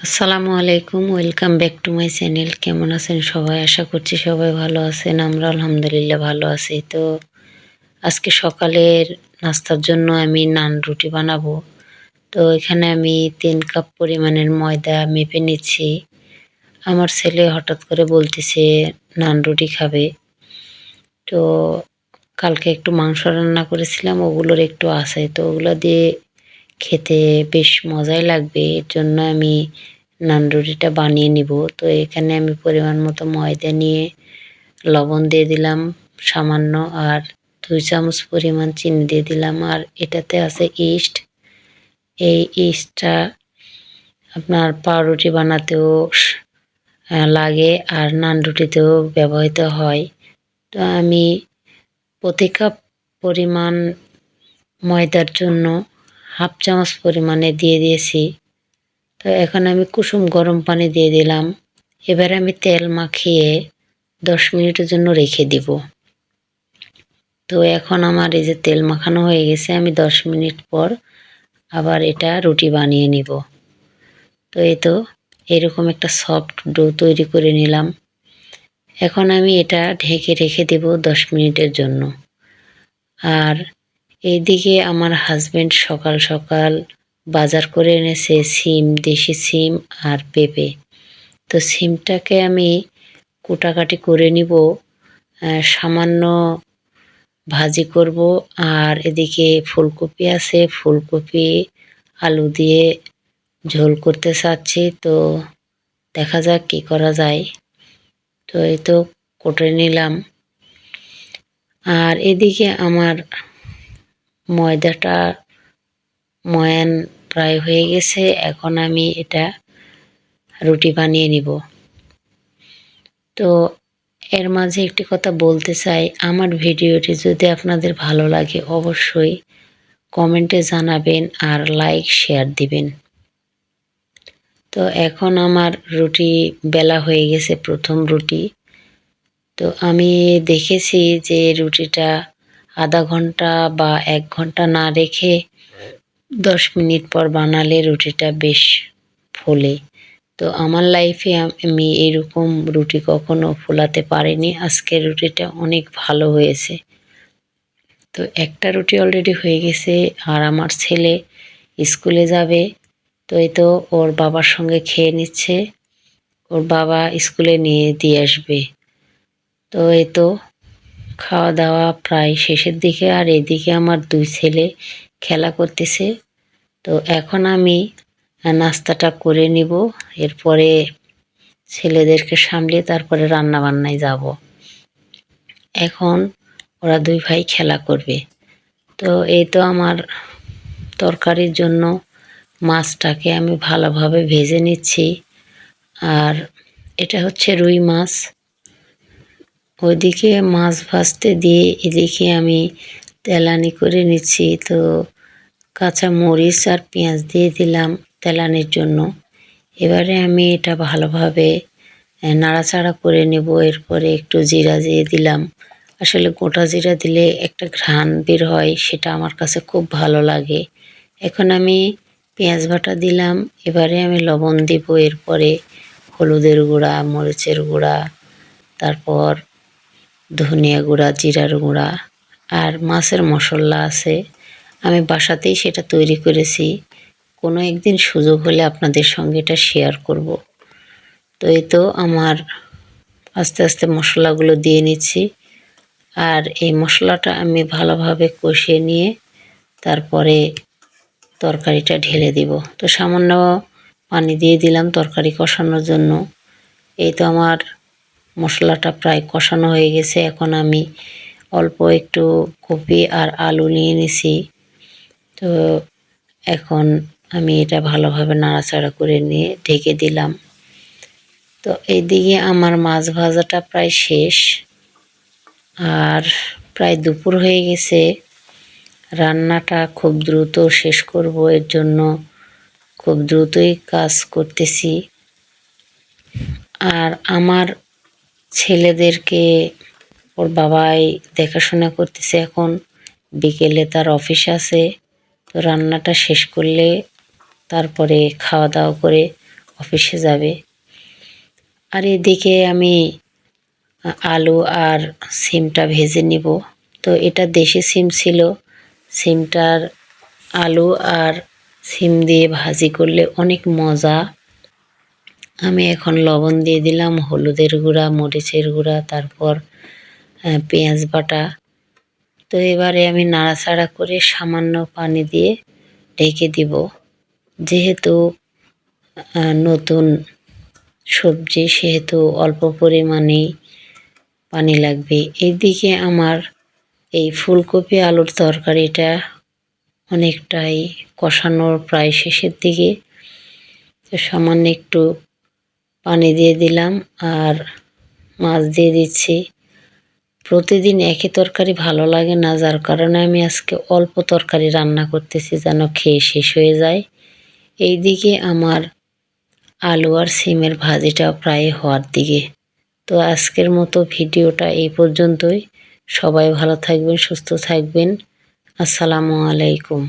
আসসালামু আলাইকুম, welcome back to my channel. কেমন আছেন সবাই? আশা করছি সবাই ভালো আছেন। আমরা আলহামদুলিল্লাহ ভালো আছি। তো আজকে সকালের নাস্তার জন্য আমি নান রুটি বানাবো। তো এখানে আমি 3 কাপ পরিমাণের ময়দা মেপে নিচ্ছি। আমার ছেলে হঠাৎ করে বলতেছে নান রুটি খাবে। তো কালকে একটু মাংস রান্না করেছিলাম, ওগুলোর একটু আছে, তো ওগুলো দিয়ে খেতে বেশ মজাই লাগবে। এর জন্য আমি নান রুটিটা বানিয়ে নিব। তো এখানে আমি পরিমাণ মতো ময়দা নিয়ে লবণ দিয়ে দিলাম সামান্য, আর 2 চামচ পরিমাণ চিনি দিয়ে দিলাম। আর এটাতে আছে ইস্ট। এই ইস্টটা আপনার পাউরুটি বানাতেও লাগে, আর নান রুটিতেও ব্যবহৃত হয়। তো আমি প্রতি কাপ পরিমাণ ময়দার জন্য হাফ চামচ পরিমাণে দিয়ে দিয়েছি। তো এখন আমি কুসুম গরম পানি দিয়ে দিলাম। এবারে আমি তেল মাখিয়ে 10 মিনিটের জন্য রেখে দিব। তো এখন আমার এই যে তেল মাখানো হয়ে গেছে, আমি 10 মিনিট পর আবার এটা রুটি বানিয়ে নিব। তো এই তো এরকম একটা সফট ডো তৈরি করে নিলাম। এখন আমি এটা ঢেকে রেখে দেব 10 মিনিটের জন্য। আর এইদিকে আমার হাজবেন্ড সকাল সকাল বাজার করে এনেছে সিম, দেশি সিম আর পেঁপে। তো সিমটাকে আমি কুটাকাটি করে নিব, সামান্য ভাজি করব। আর এদিকে ফুলকপি আছে, ফুলকপি আলু দিয়ে ঝোল করতে চাচ্ছি। তো দেখা যাক কি করা যায়। তো এই তো কুটে নিলাম। আর এদিকে আমার ময়দাটা ময়ান প্রায় হয়ে গেছে। এখন আমি এটা রুটি বানিয়ে নিব। তো এর মাঝে একটি কথা বলতে চাই, আমার ভিডিওটি যদি আপনাদের ভালো লাগে অবশ্যই কমেন্টে জানাবেন আর লাইক শেয়ার দিবেন। তো এখন আমার রুটি বেলা হয়ে গেছে, প্রথম রুটি। তো আমি দেখেছি যে রুটিটা আধা ঘন্টা বা 1 ঘন্টা না রেখে 10 মিনিট পর বানালে রুটিটা বেশ ফোলে। তো আমার লাইফে আমি এরকম রুটি কখনো ফোলাতে পারিনি। আজকের রুটিটা অনেক ভালো হয়েছে। তো একটা রুটি অলরেডি হয়ে গেছে, আর আমার ছেলে স্কুলে যাবে। তো এই তো ওর বাবার সঙ্গে খেয়ে নিচ্ছে। ওর বাবা স্কুলে নিয়ে দিয়ে আসবে। তো এই তো খাওয়া দাওয়া প্রায় শেষের দিকে, আর এদিকে আমার 2 ছেলে খেলা করতেছে। তো এখন আমি নাস্তাটা করে নিব, এরপরে ছেলেদেরকে সামলে তারপরে রান্না বান্নায় যাব। এখন ওরা 2 ভাই খেলা করবে। তো এই তো আমার তরকারির জন্য মাছটাকে আমি ভালোভাবে ভেজে নিচ্ছি। আর এটা হচ্ছে রুই মাছ। ওইদিকে মাছ ভাজতে দিয়ে এদিকে আমি তেলানি করে নিচ্ছি। তো কাঁচা মরিচ আর পেঁয়াজ দিয়ে দিলাম তেলানির জন্য। এবারে আমি এটা ভালোভাবে নাড়াচাড়া করে নেব। এরপরে একটু জিরা দিয়ে দিলাম। আসলে গোটা জিরা দিলে একটা ঘ্রাণ বের হয়, সেটা আমার কাছে খুব ভালো লাগে। এখন আমি পেঁয়াজ বাটা দিলাম। এবারে আমি লবণ দিব, এরপরে হলুদের গুঁড়া, মরিচের গুঁড়া, তারপর ধনিয়া গুঁড়া, জিরার গুঁড়া, আর মাছের মশলা আছে। আমি বাসাতেই সেটা তৈরি করেছি। কোনো একদিন সুযোগ হলে আপনাদের সঙ্গে এটা শেয়ার করব। তো এই তো আমার আস্তে আস্তে মশলাগুলো দিয়ে নিচ্ছি। আর এই মশলাটা আমি ভালোভাবে কষিয়ে নিয়ে তারপরে তরকারিটা ঢেলে দিব। তো সামান্য পানি দিয়ে দিলাম তরকারি কষানোর জন্য। এই তো আমার মশলাটা প্রায় কষানো হয়ে গেছে। এখন আমি অল্প একটু কপি আর আলু নিয়ে নিছি। তো এখন আমি এটা ভালোভাবে নাড়াচাড়া করে নিয়ে ঢেকে দিলাম। তো এইদিকে আমার মাছ ভাজাটা প্রায় শেষ, আর প্রায় দুপুর হয়ে গেছে। রান্নাটা খুব দ্রুত শেষ করব, এর জন্য খুব দ্রুতই কাজ করতেছি। আর আমার ছেলেদেরকে ওর বাবাই দেখাশোনা করতেছে। এখন বিকেলে তার অফিস আছে। তো রান্নাটা শেষ করলে তারপরে খাওয়া দাওয়া করে অফিসে যাবে। আর এদিকে আমি আলু আর সিমটা ভেজে নিব। তো এটা দেশি সিম ছিল, সিমটার আলু আর সিম দিয়ে ভাজি করলে অনেক মজা। আমি এখন লবণ দিয়ে দিলাম, হলুদের গুঁড়া, মরিচের গুঁড়া, তারপর পেঁয়াজ বাটা। তো এবারে আমি নাড়াচাড়া করে সামান্য পানি দিয়ে ঢেকে দিব। যেহেতু নতুন সবজি সেহেতু অল্প পরিমাণেই পানি লাগবে। এইদিকে আমার এই ফুলকপি আলুর তরকারিটা অনেকটাই কষানোর প্রায় শেষের দিকে। তো সামান্য একটু পানি দিয়ে দিলাম আর মাছ দিয়ে দিচ্ছি। প্রতিদিন একই তরকারি ভালো লাগে না, যার কারণে আমি আজকে অল্প তরকারি রান্না করতেছি যেন খেয়ে শেষ হয়ে যায়। এইদিকে আমার আলু আর সিমের ভাজিটা প্রায় হওয়ার দিকে। তো আজকের মতো ভিডিওটা এই পর্যন্তই। সবাই ভালো থাকবেন, সুস্থ থাকবেন। আসসালামু আলাইকুম।